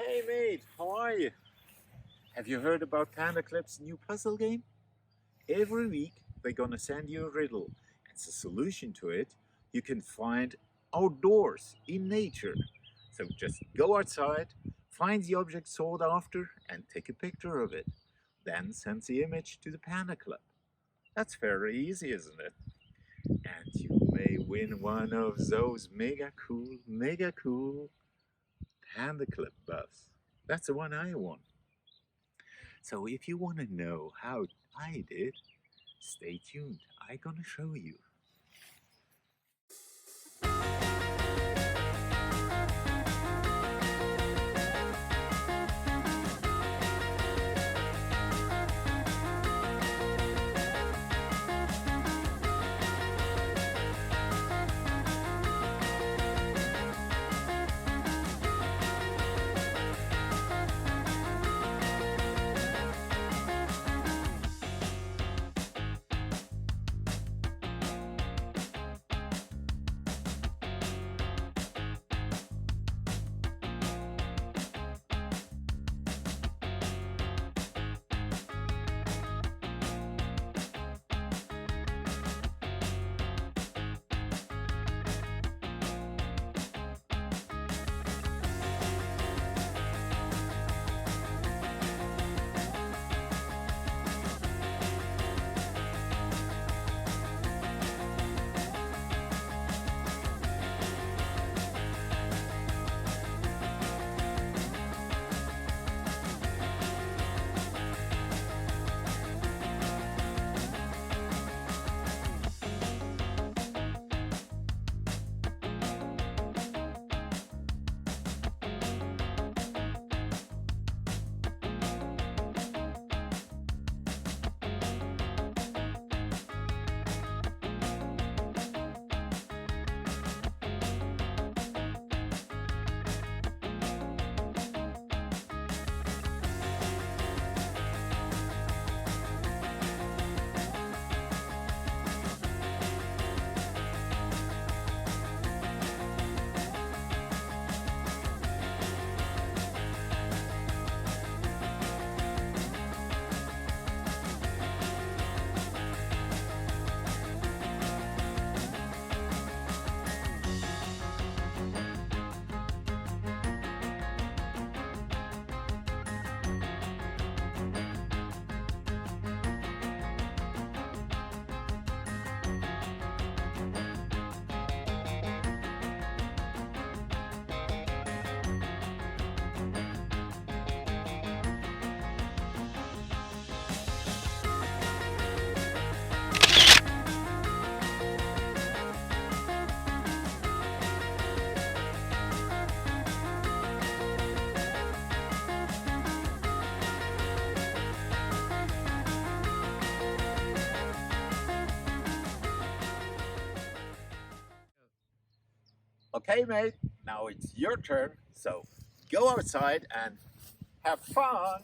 Hey mate, how are you? Have you heard about Panda Club's new puzzle game? Every week they're gonna send you a riddle, and the solution to it you can find outdoors in nature. So just go outside, find the object sought after, and take a picture of it. Then send the image to the Panda Club. That's very easy, isn't it? And you may win one of those mega cool Panda Club buffs. That's the one I won. So if you want to know how I did, stay tuned. I'm gonna show you. Okay, mate, now it's your turn. So go outside and have fun.